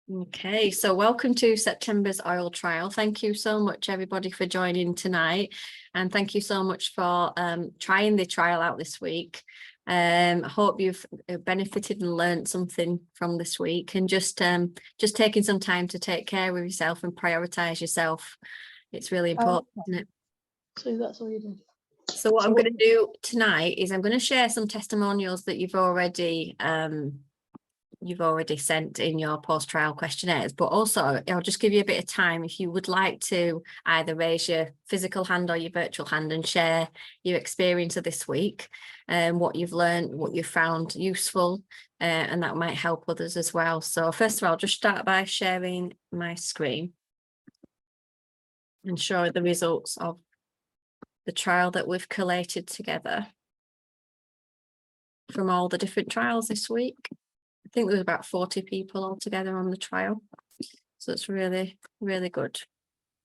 Okay, so welcome to September's oil trial. Thank you so much, everybody, for joining tonight, and thank you so much for trying the trial out this week. I hope you've benefited and learned something from this week, and just taking some time to take care of yourself and prioritize yourself. It's really important, isn't it? So that's all you did. So what I'm going to do tonight is I'm going to share some testimonials that you've already sent in your post-trial questionnaires, but also I'll just give you a bit of time if you would like to either raise your physical hand or your virtual hand and share your experience of this week and what you've learned, what you found useful, and that might help others as well. So first of all, I'll just start by sharing my screen and show the results of the trial that we've collated together from all the different trials this week. I think there was about 40 people altogether on the trial. So it's really, really good.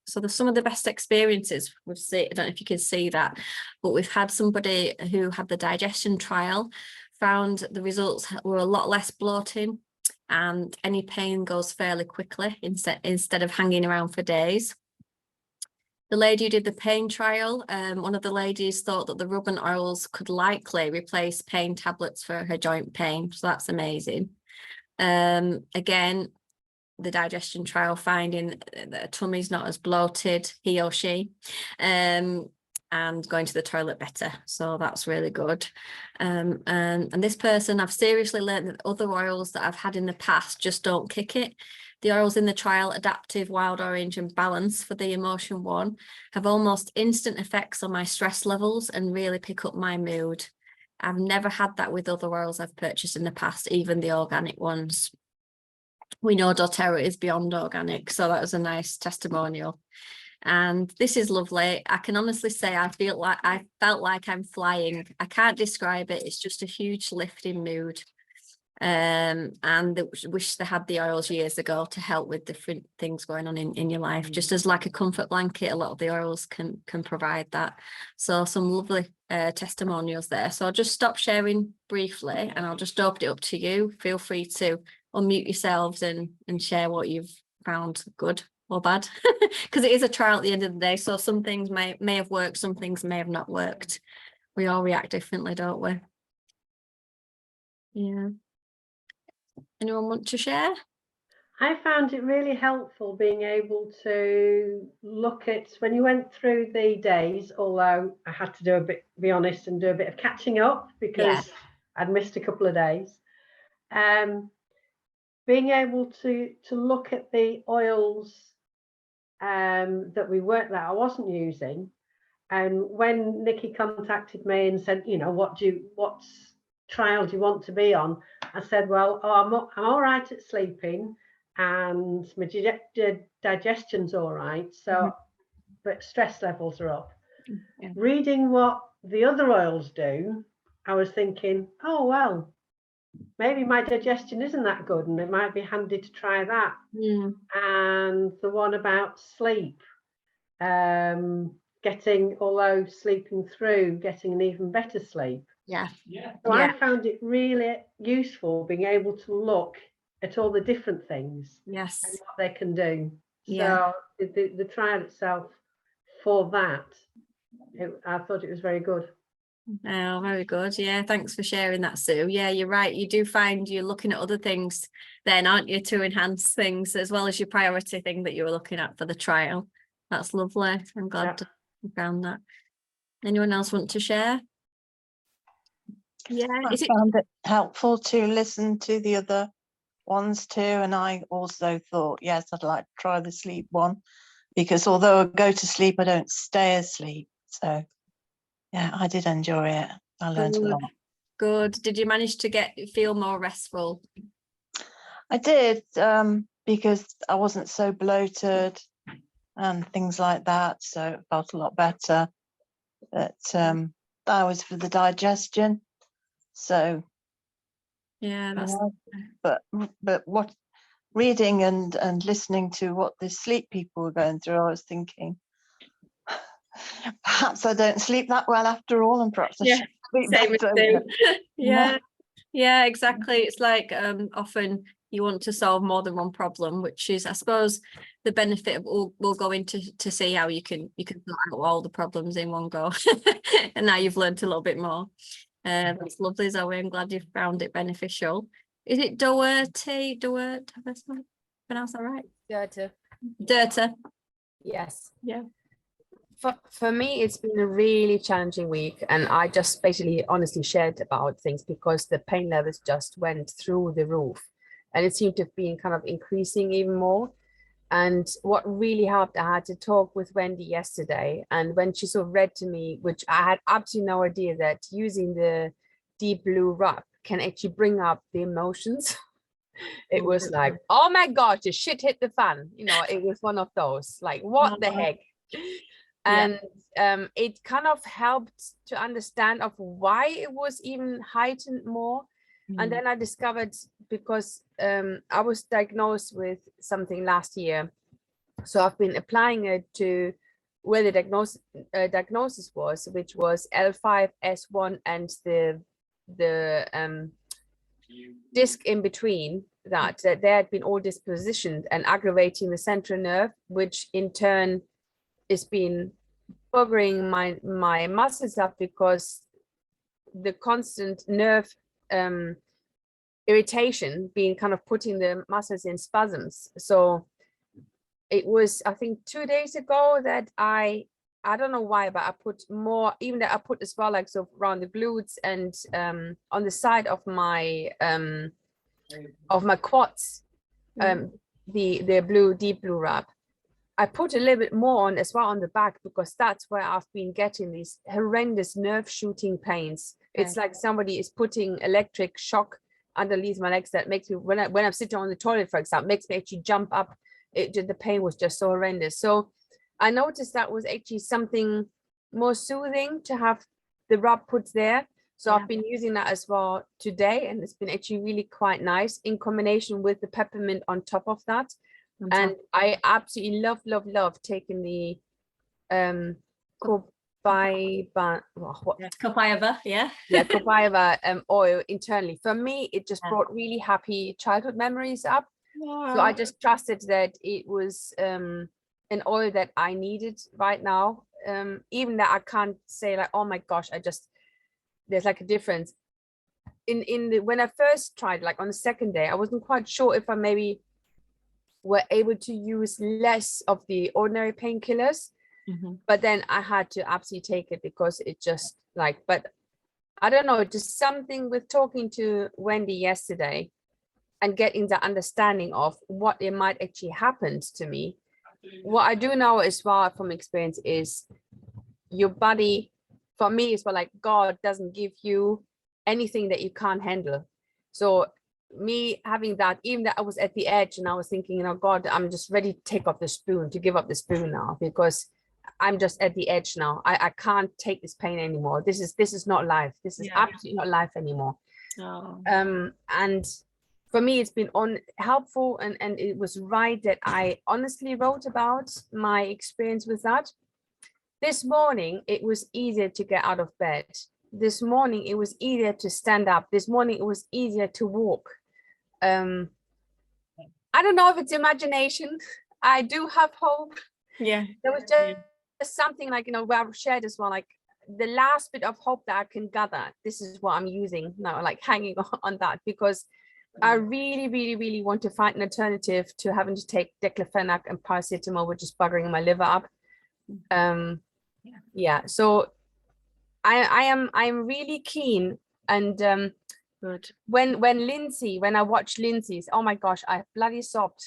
So there's some of the best experiences we've seen. I don't know if you can see that, but we've had somebody who had the digestion trial, found the results were a lot less bloating and any pain goes fairly quickly instead of hanging around for days. The lady who did the pain trial, one of the ladies thought that the rubbing oils could likely replace pain tablets for her joint pain. So that's amazing. Again, the digestion trial finding that her tummy's not as bloated, he or she, and going to the toilet better. So that's really good. And this person, I've seriously learned that other oils that I've had in the past just don't kick it. The oils in the trial, Adaptive, Wild Orange and Balance for the emotion one, have almost instant effects on my stress levels and really pick up my mood. I've never had that with other oils I've purchased in the past, even the organic ones. We know doTERRA is beyond organic, so that was a nice testimonial. And this is lovely. I can honestly say I felt like I'm flying. I can't describe it. It's just a huge lift in mood. And wish they had the oils years ago to help with different things going on in your life, just as like a comfort blanket. A lot of the oils can provide that. So some lovely testimonials there. So I'll just stop sharing briefly and I'll just open it up to you. Feel free to unmute yourselves and share what you've found good or bad, because it is a trial at the end of the day. So some things may have worked, some things may have not worked. We all react differently, don't we? Yeah. Anyone want to share? I found it really helpful being able to look at when you went through the days, although I had to be honest and do a bit of catching up because I'd missed a couple of days. Being able to look at the oils that I wasn't using, and when Nikki contacted me and said, you know, what trial do you want to be on? I said, well, I'm all right at sleeping and my digestion's all right. So, but stress levels are up. Yeah. Reading what the other oils do, I was thinking, oh, well, maybe my digestion isn't that good and it might be handy to try that. And the one about sleep, although sleeping through, getting an even better sleep. So I found it really useful being able to look at all the different things and what they can do. So the trial itself for that, I thought it was very good. Oh, very good. Yeah, thanks for sharing that, Sue. Yeah, you're right. You do find you're looking at other things then, aren't you, to enhance things as well as your priority thing that you were looking at for the trial. That's lovely. I'm glad you found that. Anyone else want to share? Yeah, I found it helpful to listen to the other ones too, and I also thought, yes, I'd like to try the sleep one, because although I go to sleep, I don't stay asleep. So yeah, I did enjoy it. I learned a lot. Good. Did you manage to feel more restful? I did, because I wasn't so bloated and things like that, so it felt a lot better. But that was for the digestion. So yeah, that's but what reading and listening to what the sleep people were going through, I was thinking perhaps I don't sleep that well after all, and perhaps I should sleep better. Yeah, exactly. It's like often You want to solve more than one problem, which is, I suppose, the benefit of we'll go into to see how you can sort out all the problems in one go. And now you've learned a little bit more. That's lovely, Zoe. I'm glad you found it beneficial. Is it Doherty? Have I pronounced that right? Dirta. Yes. Yeah. For me, it's been a really challenging week, and I just basically honestly shared about things because the pain levels just went through the roof, and it seemed to have been kind of increasing even more. And what really helped, I had to talk with Wendy yesterday, and when she sort of read to me, which I had absolutely no idea, that using the deep blue rub can actually bring up the emotions. It was like, oh my gosh, the shit hit the fan. You know, it was one of those, like, what the heck? And it kind of helped to understand of why it was even heightened more. And then I discovered, because I was diagnosed with something last year, so I've been applying it to where the diagnosis was, which was L5S1, and the disc in between that there had been all dispositioned and aggravating the central nerve, which in turn is been bothering my muscles up, because the constant nerve irritation being kind of putting the muscles in spasms. So it was, I think 2 days ago, that I don't know why, but I put more, even that I put as well, like, so around the glutes and on the side of my quads, the deep blue wrap. I put a little bit more on as well on the back, because that's where I've been getting these horrendous nerve shooting pains. It's like somebody is putting electric shock underneath my legs that makes me, when I'm sitting on the toilet, for example, makes me actually jump up. The pain was just so horrendous. So I noticed that was actually something more soothing to have the rub put there. So I've been using that as well today, and it's been actually really quite nice in combination with the peppermint on top of that. And I absolutely love taking the copaiba oil internally. For me, it just brought really happy childhood memories up. So I just trusted that it was an oil that I needed right now. Even that I can't say like, oh my gosh, there's like a difference. When I first tried, like on the second day, I wasn't quite sure if I maybe were able to use less of the ordinary painkillers, but then I had to absolutely take it, because it just like, but I don't know, just something with talking to Wendy yesterday and getting the understanding of what it might actually happen to me. What I do know as well from experience is your body, for me, is well, like, God doesn't give you anything that you can't handle. So me having that, even that I was at the edge and I was thinking, you know, God, I'm just ready to take off the spoon, to give up the spoon now, because I'm just at the edge now. I can't take this pain anymore. This is not life. This is absolutely not life anymore. And for me, it's been helpful, and it was right that I honestly wrote about my experience with that. This morning, it was easier to get out of bed. This morning, it was easier to stand up. This morning, it was easier to walk. I don't know if it's imagination. I do have hope. Yeah. There was just something like, you know, where I've shared as well, like the last bit of hope that I can gather. This is what I'm using now, like hanging on that, because I really want to find an alternative to having to take diclofenac and paracetamol, which is buggering my liver up. So I am really keen, and Good. When I watched Lindsay's, oh my gosh, I bloody sobbed.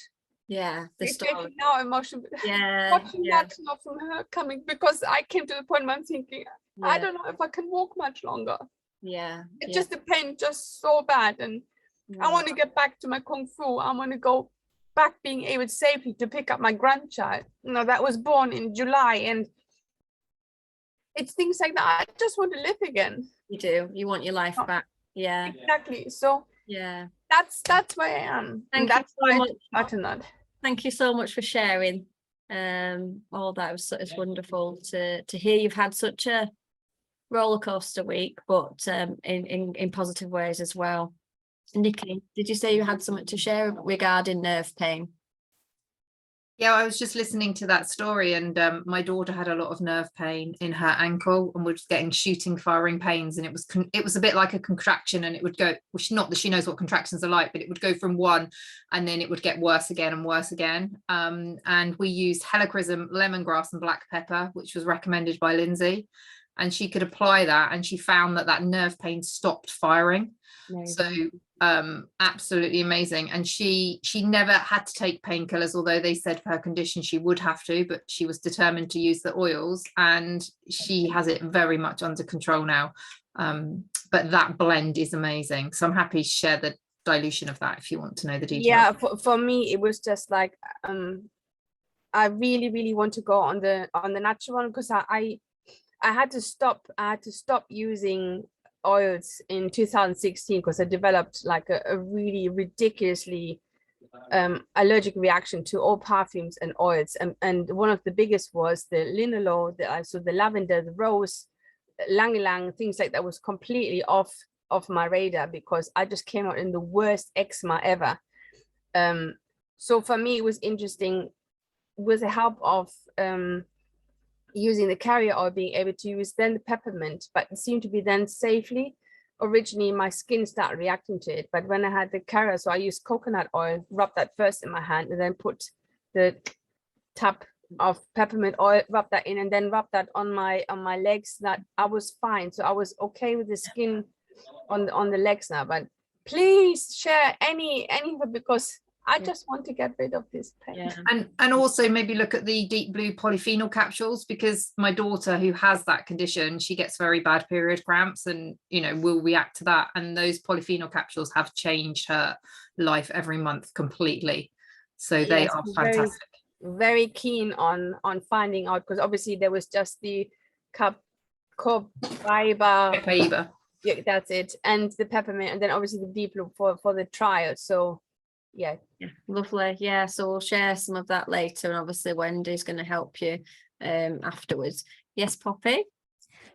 Yeah, the It's story. making now emotional. Yeah, Watching that not from her coming, because I came to the point where I'm thinking, I don't know if I can walk much longer. It's just the pain just so bad, and I want to get back to my kung fu. I want to go back being able safely to pick up my grandchild, you know, that was born in July, and it's things like that. I just want to live again. You do. You want your life back. Yeah. Exactly. So yeah, that's where I am. Thank and that's you so why much. I Thank you so much for sharing all that. It's wonderful to hear you've had such a roller coaster week, but in positive ways as well. Nikki, did you say you had something to share regarding nerve pain? Yeah, I was just listening to that story, and my daughter had a lot of nerve pain in her ankle and was getting shooting, firing pains, and it was a bit like a contraction, and it would go, not that she knows what contractions are like, but it would go from one, and then it would get worse again and worse again. And we used helichrysum, lemongrass, and black pepper, which was recommended by Lindsay, and she could apply that, and she found that nerve pain stopped firing. So absolutely amazing. And she never had to take painkillers, although they said for her condition she would have to, but she was determined to use the oils, and she has it very much under control now. But that blend is amazing, so I'm happy to share the dilution of that if you want to know the details. Yeah, for me it was just like I really want to go on the natural one, because I had to stop using oils in 2016 because I developed like a really ridiculously allergic reaction to all perfumes and oils, and one of the biggest was the linalool, the lavender, the rose, lang ylang, things like that was completely off my radar because I just came out in the worst eczema ever. So for me it was interesting with the help of using the carrier oil, being able to use then the peppermint, but it seemed to be then safely. Originally my skin started reacting to it, but when I had the carrier, so I used coconut oil, rub that first in my hand, and then put the tap of peppermint oil, rub that in, and then rub that on my legs. That I was fine, so I was okay with the skin on the legs now. But please share any of it, because I just want to get rid of this pain. Yeah. And also maybe look at the deep blue polyphenol capsules, because my daughter who has that condition, she gets very bad period cramps and will react to that, and those polyphenol capsules have changed her life every month completely, so they Yes, are very, fantastic. very keen on finding out, because obviously there was just the copaiba, yeah, that's it, and the peppermint, and then obviously the deep blue for the trial. So yeah, Lovely. Yeah, so we'll share some of that later, and obviously Wendy's going to help you afterwards. Yes, Poppy?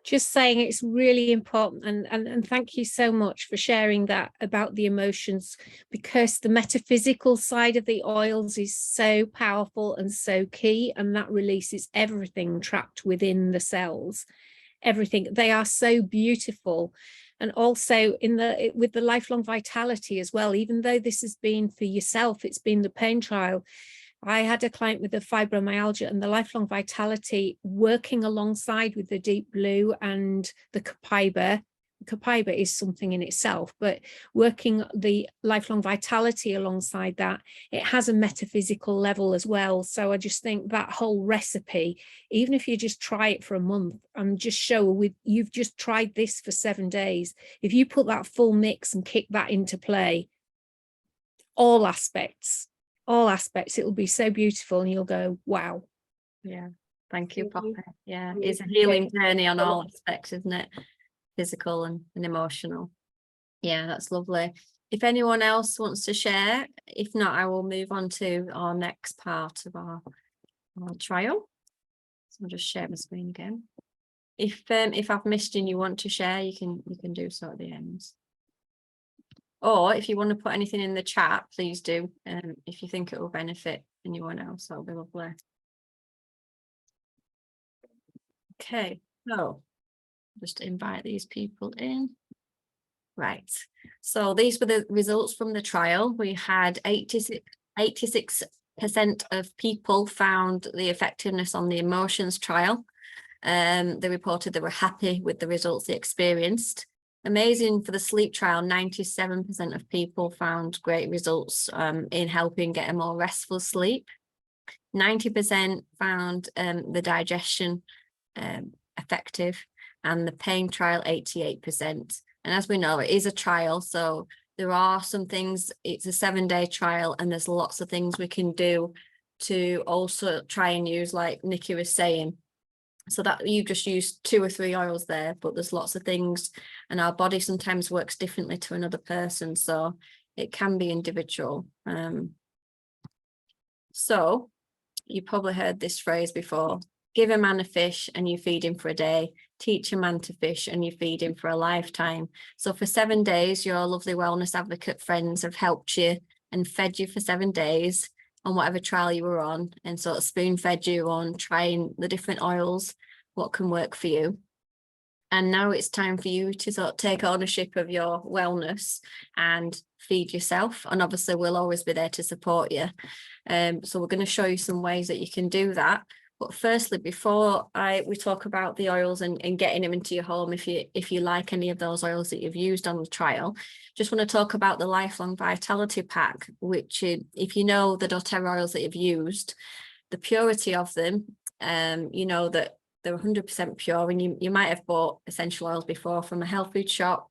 Just saying it's really important, and thank you so much for sharing that about the emotions, because the metaphysical side of the oils is so powerful and so key, and that releases everything trapped within the cells. Everything. They are so beautiful. And also with the lifelong vitality as well, even though this has been for yourself, it's been the pain trial. I had a client with the fibromyalgia, and the lifelong vitality working alongside with the deep blue and the copaiba. Copaiba is something in itself, but working the lifelong vitality alongside that, it has a metaphysical level as well. So I just think that whole recipe, even if you just try it for a month and just show you've just tried this for 7 days, if you put that full mix and kick that into play, all aspects, it will be so beautiful, and you'll go, wow. Yeah, thank you, Thank you. Poppy. Yeah, Yeah, it's a healing journey on a all lot. aspects, isn't it? Physical and emotional. Yeah, that's lovely. If anyone else wants to share, if not, I will move on to our next part of our trial. So I'll just share my screen again. If I've missed and you want to share, you can do so at the end. Or if you want to put anything in the chat, please do. If you think it will benefit anyone else, that'll be lovely. Okay, so just invite these people in. Right, so these were the results from the trial. We had 86% of people found the effectiveness on the emotions trial. They reported they were happy with the results they experienced. Amazing for the sleep trial, 97% of people found great results in helping get a more restful sleep. 90% found the digestion effective, and the pain trial 88%. And as we know, it is a trial, so there are some things, it's a 7-day trial, and there's lots of things we can do to also try and use, like Nikki was saying. So that you've just used 2 or 3 oils there, but there's lots of things, and our body sometimes works differently to another person, so it can be individual. So you probably heard this phrase before, Give a man a fish and you feed him for a day. Teach a man to fish and you feed him for a lifetime. So for 7 days, your lovely wellness advocate friends have helped you and fed you for 7 days on whatever trial you were on, and sort of spoon fed you on trying the different oils, what can work for you. And now it's time for you to sort of take ownership of your wellness and feed yourself. And obviously we'll always be there to support you. So we're going to show you some ways that you can do that. But firstly, before we talk about the oils and getting them into your home, if you like any of those oils that you've used on the trial, just want to talk about the Lifelong Vitality Pack, which if you know the doTERRA oils that you've used, the purity of them, you know that they're 100% pure, and you might have bought essential oils before from a health food shop,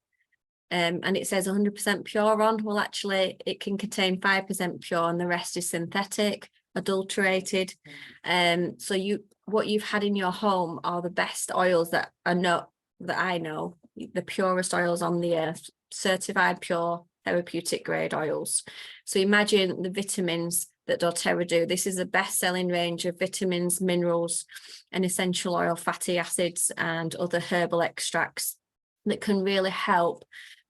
and it says 100% pure on. Well, actually it can contain 5% pure and the rest is synthetic, adulterated. So what you've had in your home are the best oils that I know, the purest oils on the earth, certified pure therapeutic grade oils. So imagine the vitamins that doTERRA do. This is a best-selling range of vitamins, minerals, and essential oil fatty acids and other herbal extracts that can really help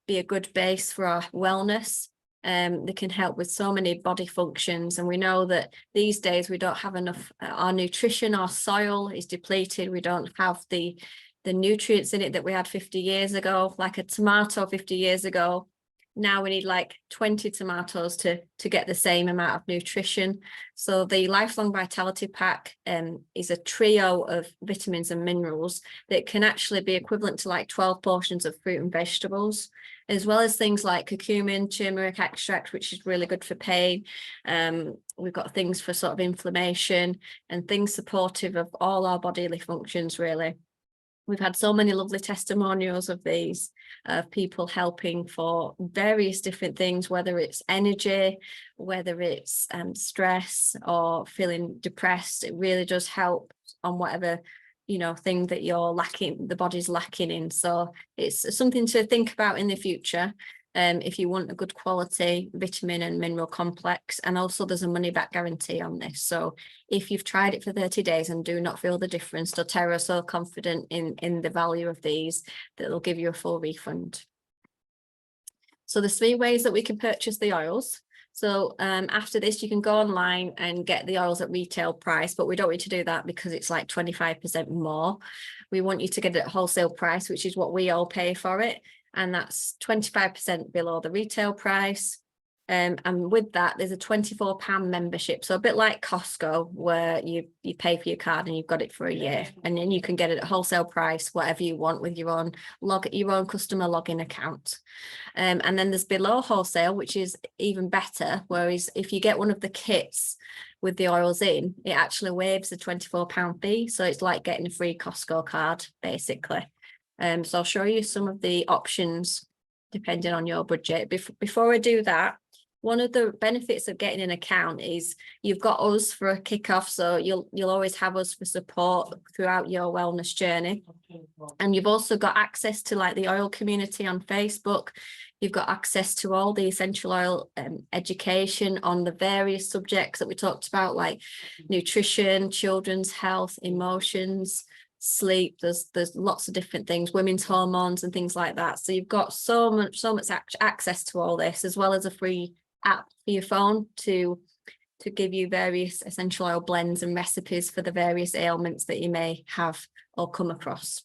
be a good base for our wellness. They can help with so many body functions, and we know that these days we don't have enough. Our nutrition, our soil is depleted. We don't have the nutrients in it that we had 50 years ago. Like a tomato 50 years ago, now we need like 20 tomatoes to get the same amount of nutrition. So the Lifelong Vitality Pack is a trio of vitamins and minerals that can actually be equivalent to like 12 portions of fruit and vegetables, as well as things like curcumin, turmeric extract, which is really good for pain. We've got things for sort of inflammation and things supportive of all our bodily functions, really. We've had so many lovely testimonials of these, of people helping for various different things, whether it's energy, whether it's stress or feeling depressed. It really does help on whatever, thing that you're lacking, the body's lacking in. So it's something to think about in the future. If you want a good quality vitamin and mineral complex, and also there's a money back guarantee on this. So if you've tried it for 30 days and do not feel the difference, doTERRA are so confident in the value of these that they'll give you a full refund. So there's 3 ways that we can purchase the oils. So after this, you can go online and get the oils at retail price, but we don't want you to do that because it's like 25% more. We want you to get it at wholesale price, which is what we all pay for it. And that's 25% below the retail price. And with that, there's a £24 membership. So a bit like Costco, where you pay for your card and you've got it for a year. And then you can get it at wholesale price, whatever you want, with your own customer login account. And then there's below wholesale, which is even better. Whereas if you get one of the kits with the oils in, it actually waives the £24 fee. So it's like getting a free Costco card, basically. So I'll show you some of the options depending on your budget. Before I do that, one of the benefits of getting an account is you've got us for a kickoff. So you'll always have us for support throughout your wellness journey. And you've also got access to like the oil community on Facebook. You've got access to all the essential oil education on the various subjects that we talked about, like nutrition, children's health, emotions, sleep. There's lots of different things, women's hormones and things like that. So you've got so much access to all this, as well as a free app for your phone to give you various essential oil blends and recipes for the various ailments that you may have or come across.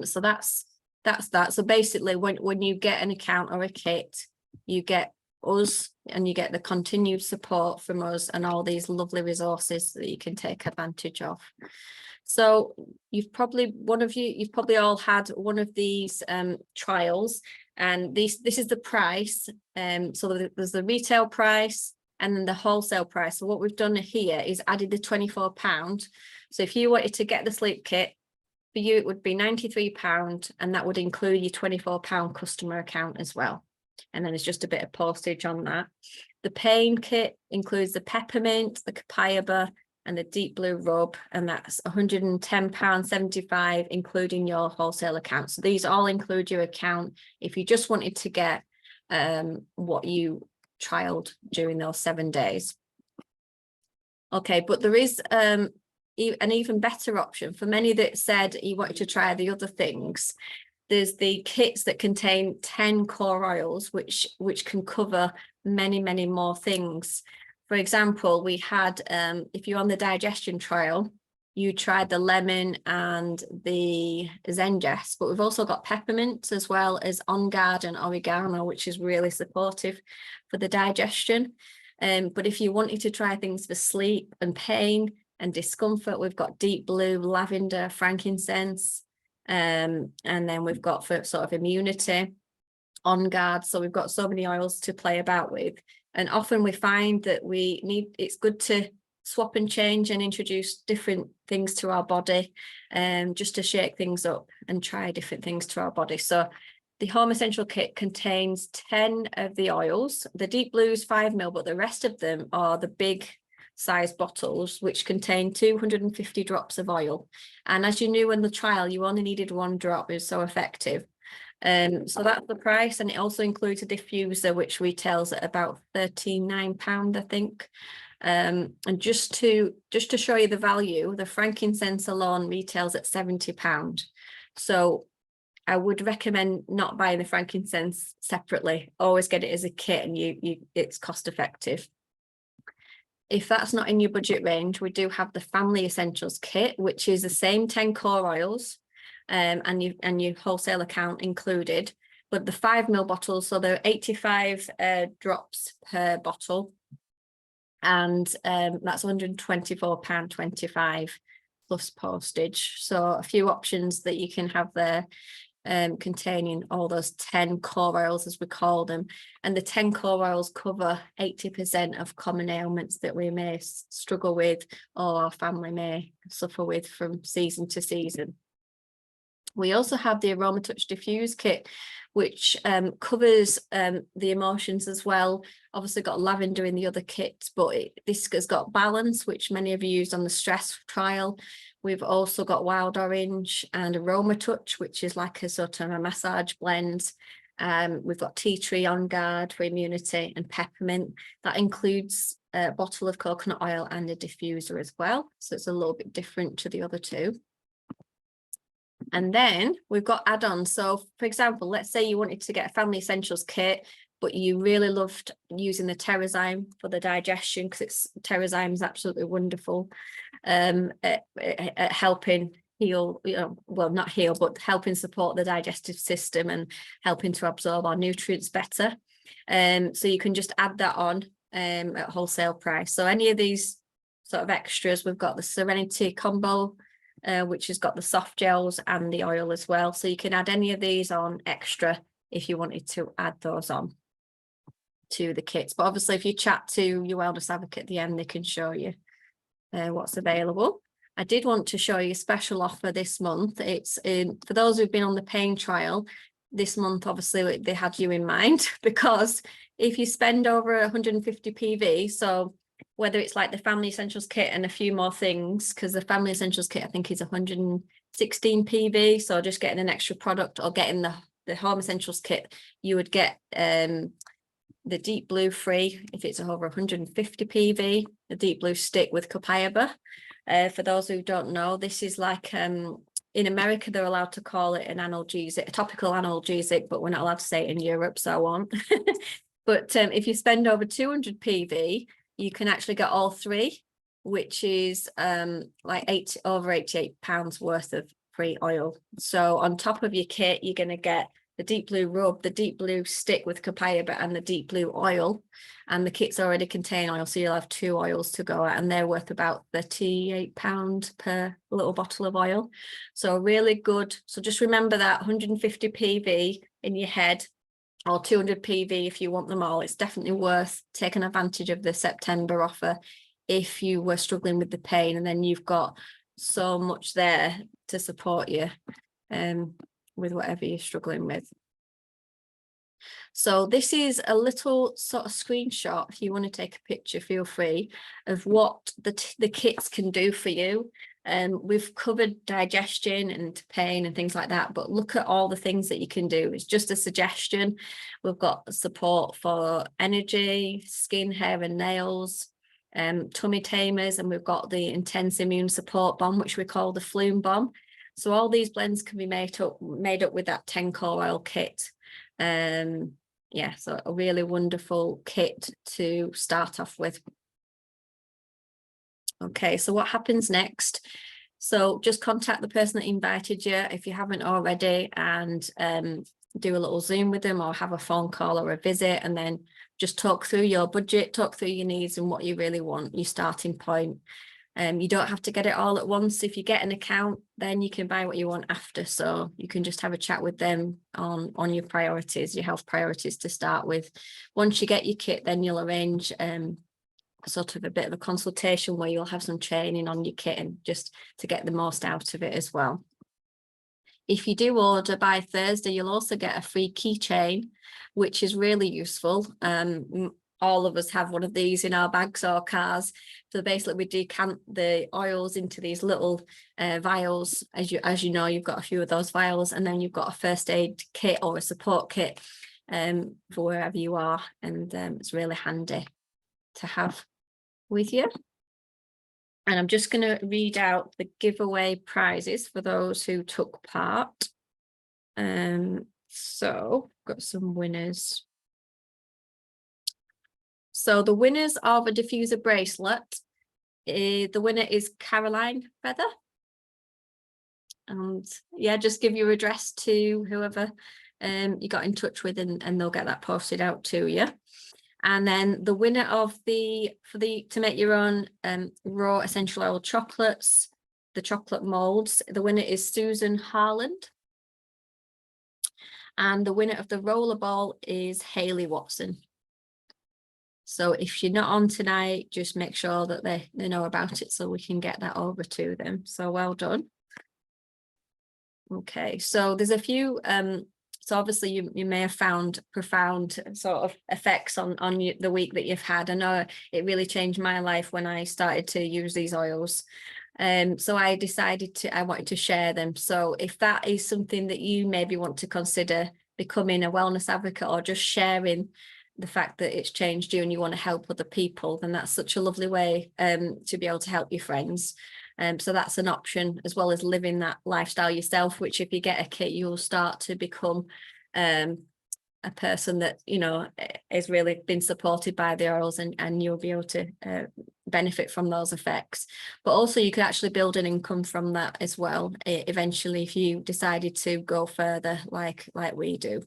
So that's that. So basically, when you get an account or a kit, you get us and you get the continued support from us and all these lovely resources that you can take advantage of. So you've probably all had one of these trials, and this is the price. So there's the retail price and then the wholesale price. So what we've done here is added the £24. So if you wanted to get the sleep kit, for you it would be £93, and that would include your £24 customer account as well. And then there's just a bit of postage on that. The pain kit includes the peppermint, the copaiba, and the deep blue rub, and that's £110.75, including your wholesale account. So these all include your account if you just wanted to get what you trialed during those 7 days. Okay, but there is an even better option for many that said you wanted to try the other things. There's the kits that contain 10 core oils, which can cover many more things. For example, we had, if you're on the digestion trial, you tried the lemon and the Zengest, but we've also got peppermint as well as On Guard and oregano, which is really supportive for the digestion. But if you wanted to try things for sleep and pain and discomfort, we've got deep blue, lavender, frankincense, and then we've got for sort of immunity, On Guard. So we've got so many oils to play about with. And often we find that it's good to swap and change and introduce different things to our body, just to shake things up and try different things to our body. So the Home Essential Kit contains 10 of the oils. The deep blue is 5 ml, but the rest of them are the big size bottles, which contain 250 drops of oil. And as you knew in the trial, you only needed 1 drop. It was so effective. So that's the price, and it also includes a diffuser, which retails at about £39, I think. And just to show you the value, the frankincense alone retails at £70. So I would recommend not buying the frankincense separately. Always get it as a kit, and it's cost effective. If that's not in your budget range, we do have the Family Essentials Kit, which is the same 10 core oils, and your wholesale account included, but the 5 ml bottles, so they're 85 drops per bottle, and that's £124.25 plus postage. So a few options that you can have there, containing all those 10 core oils, as we call them. And the 10 core oils cover 80% of common ailments that we may struggle with, or our family may suffer with from season to season. We also have the Aroma Touch Diffuse Kit, which covers the emotions as well. Obviously got lavender in the other kits, but this has got balance, which many of you used on the stress trial. We've also got Wild Orange and Aroma Touch, which is like a sort of a massage blend. We've got Tea Tree, On Guard for immunity, and peppermint. That includes a bottle of coconut oil and a diffuser as well. So it's a little bit different to the other two. And then we've got add-ons. So for example, let's say you wanted to get a Family Essentials kit, but you really loved using the Terrazyme for the digestion, because Terrazyme is absolutely wonderful at helping heal, well, not heal, but helping support the digestive system and helping to absorb our nutrients better. So you can just add that on at wholesale price. So any of these sort of extras, we've got the Serenity Combo, which has got the soft gels and the oil as well. So you can add any of these on extra if you wanted to add those on to the kits. But obviously, if you chat to your wellness advocate at the end, they can show you what's available. I did want to show you a special offer this month. It's for those who've been on the pain trial. This month, obviously, they had you in mind, because if you spend over 150 PV, so whether it's like the Family Essentials Kit and a few more things, because the Family Essentials Kit I think is 116 PV, so just getting an extra product, or getting the Home Essentials Kit, you would get the deep blue free if it's over 150 PV, the deep blue stick with copaiba. For those who don't know, this is like in America they're allowed to call it an analgesic, a topical analgesic, but we're not allowed to say it in Europe, so I won't. But if you spend over 200 PV, you can actually get all three, which is like over £88 worth of free oil. So on top of your kit, you're going to get the deep blue rub, the deep blue stick with copaiba, and the deep blue oil. And the kits already contain oil, so you'll have 2 oils to go at, and they're worth about £38 per little bottle of oil. So really good. So just remember that 150 PV in your head, or 200 PV if you want them all. It's definitely worth taking advantage of the September offer if you were struggling with the pain, and then you've got so much there to support you with whatever you're struggling with. So this is a little sort of screenshot. If you want to take a picture, feel free, of what the kits can do for you. We've covered digestion and pain and things like that, but look at all the things that you can do. It's just a suggestion. We've got support for energy, skin, hair and nails, tummy tamers, and we've got the intense immune support bomb, which we call the flume bomb. So all these blends can be made up with that 10 core oil kit. Yeah, so a really wonderful kit to start off with. Okay, so what happens next? So just contact the person that invited you if you haven't already, and do a little Zoom with them, or have a phone call or a visit, and then just talk through your budget, talk through your needs and what you really want, your starting point. You don't have to get it all at once. If you get an account, then you can buy what you want after. So you can just have a chat with them on your priorities, your health priorities to start with. Once you get your kit, then you'll arrange sort of a bit of a consultation where you'll have some training on your kit, and just to get the most out of it as well. If you do order by Thursday, you'll also get a free keychain, which is really useful. All of us have one of these in our bags or cars. So basically we decant the oils into these little vials. As you know, you've got a few of those vials, and then you've got a first aid kit or a support kit for wherever you are. And it's really handy to have with you. And I'm just going to read out the giveaway prizes for those who took part. So got some winners. So the winners of a diffuser bracelet, the winner is Caroline Feather. And yeah, just give your address to whoever you got in touch with, and they'll get that posted out to you. And then the winner of to make your own raw essential oil chocolates, the chocolate molds, the winner is Susan Harland. And the winner of the rollerball is Hayley Watson. So if you're not on tonight, just make sure that they know about it so we can get that over to them. So well done. Okay, so there's a few, so obviously you may have found profound sort of effects on the week that you've had. I know it really changed my life when I started to use these oils. So I decided I wanted to share them. So if that is something that you maybe want to consider becoming a wellness advocate, or just sharing the fact that it's changed you and you want to help other people, then that's such a lovely way to be able to help your friends. So that's an option, as well as living that lifestyle yourself, which if you get a kit, you'll start to become a person that, you know, has really been supported by the oils, and you'll be able to benefit from those effects. But also you could actually build an income from that as well, eventually, if you decided to go further like we do.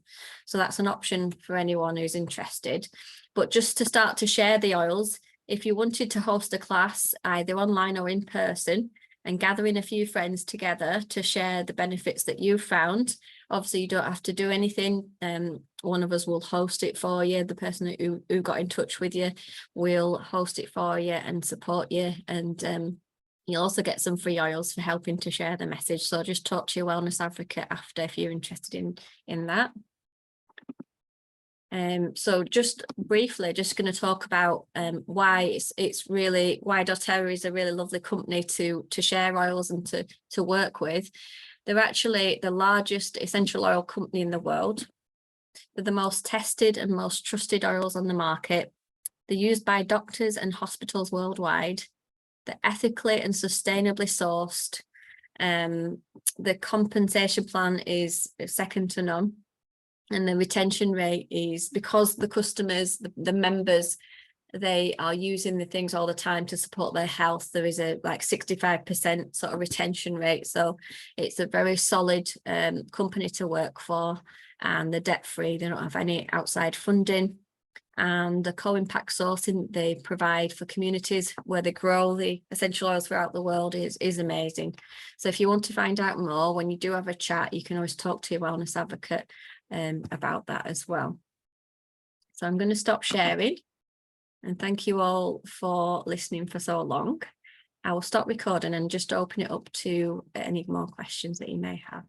So that's an option for anyone who's interested. But just to start to share the oils, if you wanted to host a class either online or in person, and gathering a few friends together to share the benefits that you've found, obviously you don't have to do anything. One of us will host it for you. The person who got in touch with you will host it for you and support you. And you'll also get some free oils for helping to share the message. So just talk to your wellness advocate after if you're interested in that. So just briefly, just going to talk about why why doTERRA is a really lovely company to share oils and to work with. They're actually the largest essential oil company in the world. They're the most tested and most trusted oils on the market. They're used by doctors and hospitals worldwide. They're ethically and sustainably sourced. The compensation plan is second to none. And the retention rate is, because the customers, the members, they are using the things all the time to support their health. There is a like 65% sort of retention rate. So it's a very solid company to work for, and they're debt free. They don't have any outside funding. And the co-impact sourcing they provide for communities where they grow the essential oils throughout the world is amazing. So if you want to find out more, when you do have a chat, you can always talk to your wellness advocate about that as well. So I'm going to stop sharing, and thank you all for listening for so long. I will stop recording and just open it up to any more questions that you may have.